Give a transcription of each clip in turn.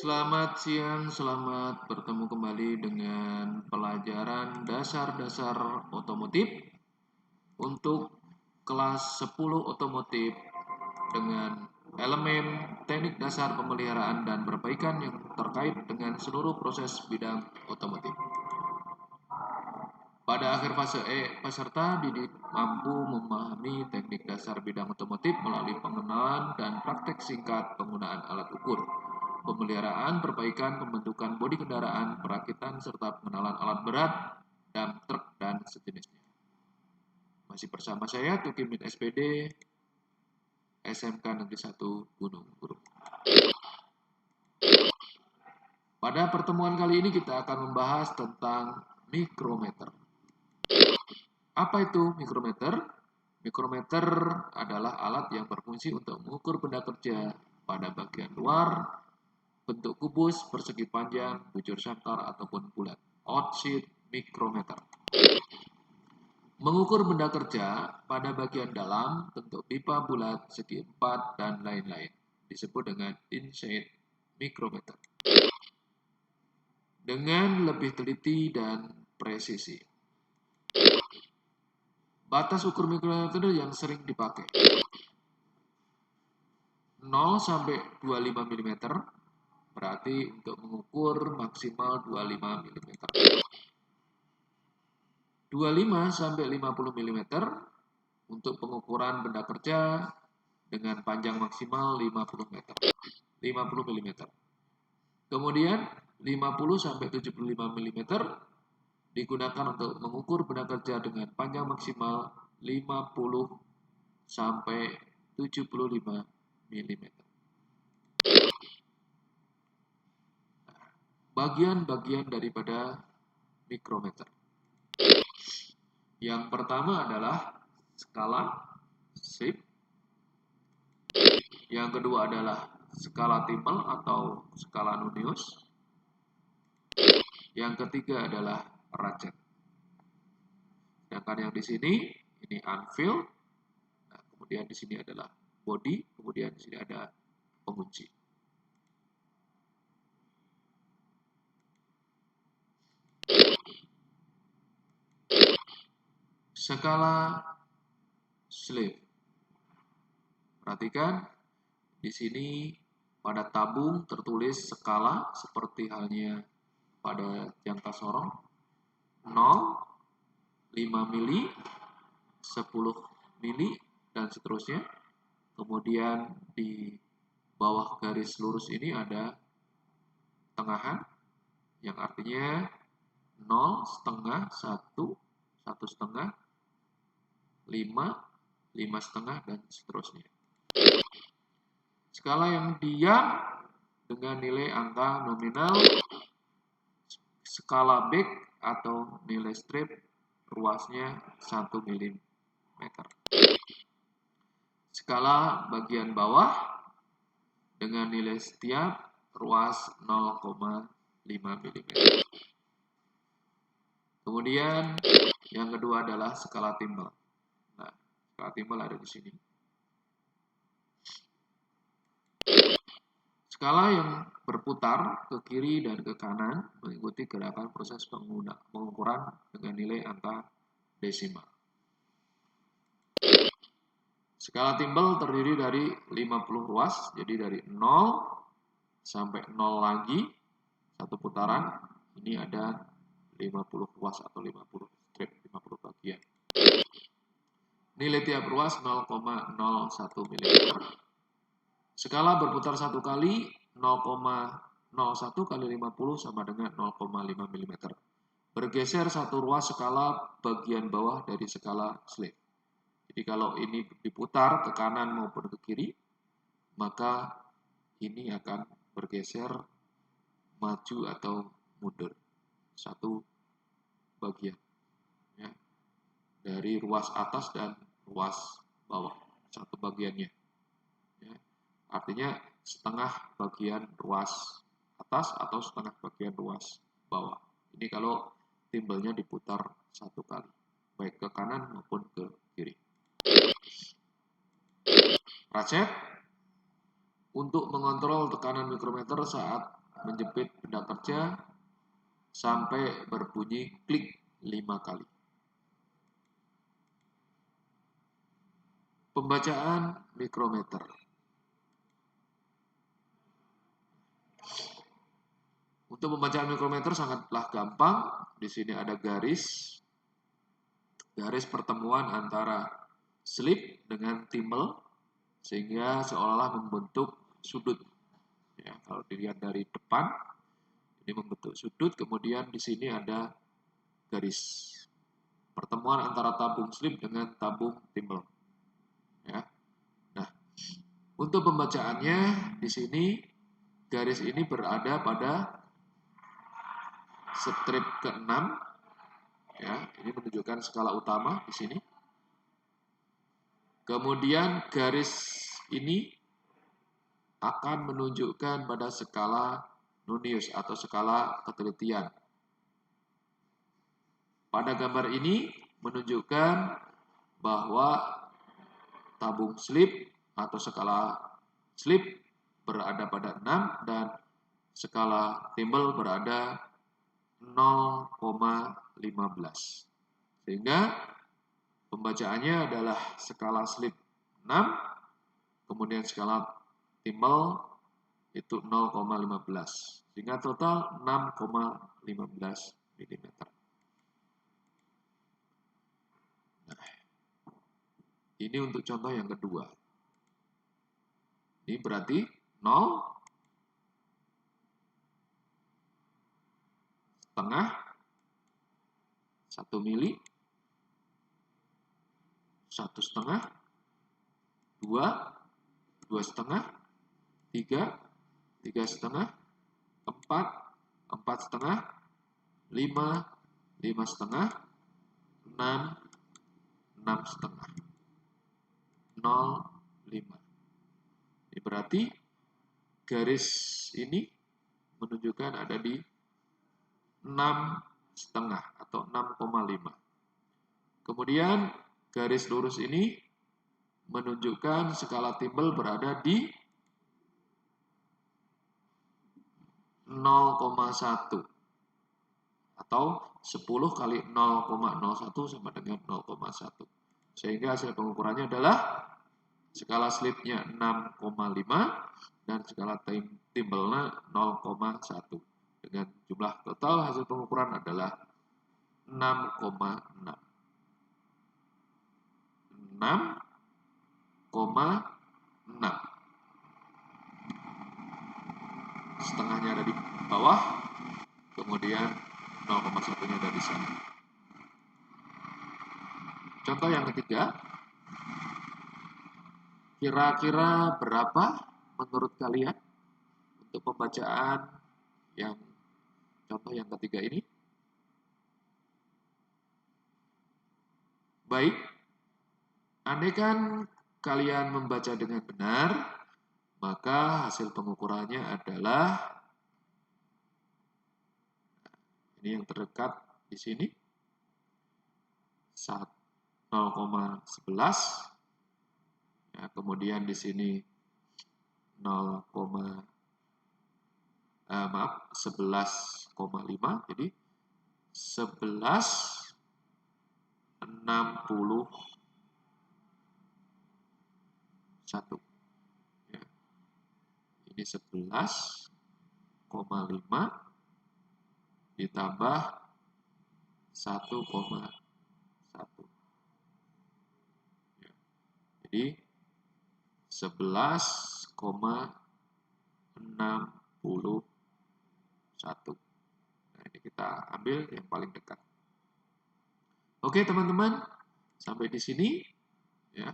Selamat siang, selamat bertemu kembali dengan pelajaran dasar-dasar otomotif untuk kelas 10 otomotif dengan elemen teknik dasar pemeliharaan dan perbaikan yang terkait dengan seluruh proses bidang otomotif. Pada akhir fase E, peserta didik mampu memahami teknik dasar bidang otomotif melalui pengenalan dan praktek singkat penggunaan alat ukur, pemeliharaan, perbaikan, pembentukan bodi kendaraan, perakitan, serta pengenalan alat berat, dump truk, dan sejenisnya. Masih bersama saya, Tuki Min SPD, SMK Negeri 1 Gunung Guru. Pada pertemuan kali ini kita akan membahas tentang mikrometer. Apa itu mikrometer? Mikrometer adalah alat yang berfungsi untuk mengukur benda kerja pada bagian luar, bentuk kubus, persegi panjang, bujur sangkar, ataupun bulat. Outsheet mikrometer. Mengukur benda kerja pada bagian dalam, bentuk pipa bulat, segi empat, dan lain-lain. Disebut dengan inside mikrometer. Dengan lebih teliti dan presisi. Batas ukur mikrometer yang sering dipakai 0 sampai 25 mm, berarti untuk mengukur maksimal 25 mm. 25 sampai 50 mm untuk pengukuran benda kerja dengan panjang maksimal 50 meter. 50 mm. Kemudian 50 sampai 75 mm digunakan untuk mengukur benda kerja dengan panjang maksimal 50 sampai 75 mm. Bagian-bagian daripada mikrometer. Yang pertama adalah skala Sheaf. Yang kedua adalah skala Timpel atau skala Nunius. Yang ketiga adalah ratchet. Sedangkan yang di sini ini unfill. Nah, kemudian di sini adalah body, kemudian di sini ada pengunci. Skala Sheaf. Perhatikan di sini pada tabung tertulis skala seperti halnya pada jangka sorong 0, 5 mili, 10 mili, dan seterusnya. Kemudian di bawah garis lurus ini ada tengahan yang artinya 0, setengah, 1, 1 setengah, 5, 5 setengah, dan seterusnya. Skala yang diam dengan nilai angka nominal, skala back atau nilai strip ruasnya 1 mm. Skala bagian bawah dengan nilai setiap ruas 0,5 mm. Kemudian yang kedua adalah skala timbal. Nah, skala timbal ada di sini. Skala yang berputar ke kiri dan ke kanan mengikuti gerakan proses pengukuran dengan nilai angka desimal. Skala timbal terdiri dari 50 ruas, jadi dari 0 sampai 0 lagi, satu putaran, ini ada 50 ruas atau 50 strip, 50 bagian. Nilai tiap ruas 0,01 mm. Skala berputar satu kali, 0,01 kali 50 sama dengan 0,5 mm. Bergeser satu ruas skala bagian bawah dari skala Sheaf. Jadi kalau ini diputar ke kanan maupun ke kiri, maka ini akan bergeser maju atau mundur satu bagian ya, dari ruas atas dan ruas bawah, satu bagiannya ya. Artinya setengah bagian ruas atas atau setengah bagian ruas bawah. Ini kalau timbelnya diputar satu kali, baik ke kanan maupun ke kiri. Ratchet untuk mengontrol tekanan mikrometer saat menjepit benda kerja sampai berbunyi klik 5 kali. Pembacaan mikrometer. Untuk pembacaan mikrometer sangatlah gampang. Di sini ada garis pertemuan antara slip dengan timbel, sehingga seolah-olah membentuk sudut. Ya, kalau dilihat dari depan, ini membentuk sudut. Kemudian di sini ada garis pertemuan antara tabung slip dengan tabung timbel. Ya. Nah, untuk pembacaannya di sini garis ini berada pada strip ke-6. Ya, ini menunjukkan skala utama di sini. Kemudian garis ini akan menunjukkan pada skala Nonius atau skala ketelitian. Pada gambar ini menunjukkan bahwa tabung slip atau skala slip berada pada 6 dan skala timbel berada 0,15. Sehingga pembacaannya adalah skala slip 6, kemudian skala timbel itu 0,15. Sehingga total 6,15 mm. Nah, ini untuk contoh yang kedua. Ini berarti 0, setengah, 1 mili, 1,5, 2, 2,5, 3, 3,5, 4, 4,5, 5, 5,5, 6, 6,5, 0,5. Ini berarti garis ini menunjukkan ada di 6,5 atau 6,5. Kemudian garis lurus ini menunjukkan skala timbel berada di 0,1 atau 10 kali 0,01 sama dengan 0,1. Sehingga hasil pengukurannya adalah skala slipnya 6,5 dan skala timbelnya 0,1. Dengan jumlah total hasil pengukuran adalah 6,6. 6,6. Setengahnya ada di bawah, kemudian 0,1-nya ada di sana. Contoh yang ketiga, kira-kira berapa menurut kalian untuk pembacaan yang contoh yang ketiga ini? Baik, andaikan kalian membaca dengan benar, maka hasil pengukurannya adalah ini yang terdekat di sini 0,11. Ya, kemudian di sini 11,5, jadi 11,61. Ya. Ini 11,5 ditambah 1,1. Ya. Jadi 11,61. Nah, ini kita ambil yang paling dekat. Oke, teman-teman, sampai di sini ya.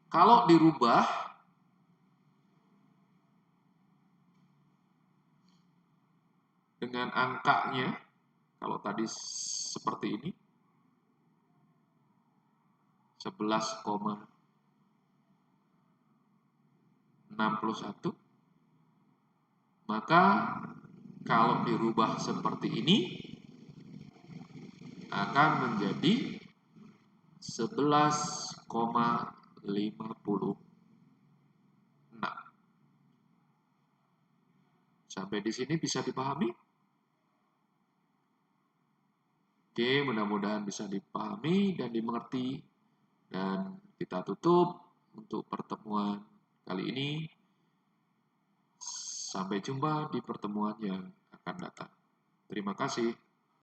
Kalau dirubah dengan angkanya, kalau tadi seperti ini 11,61, maka kalau dirubah seperti ini akan menjadi 11,56. Sampai di sini bisa dipahami? Oke, mudah-mudahan bisa dipahami dan dimengerti. Dan kita tutup untuk pertemuan kali ini. Sampai jumpa di pertemuan yang akan datang. Terima kasih.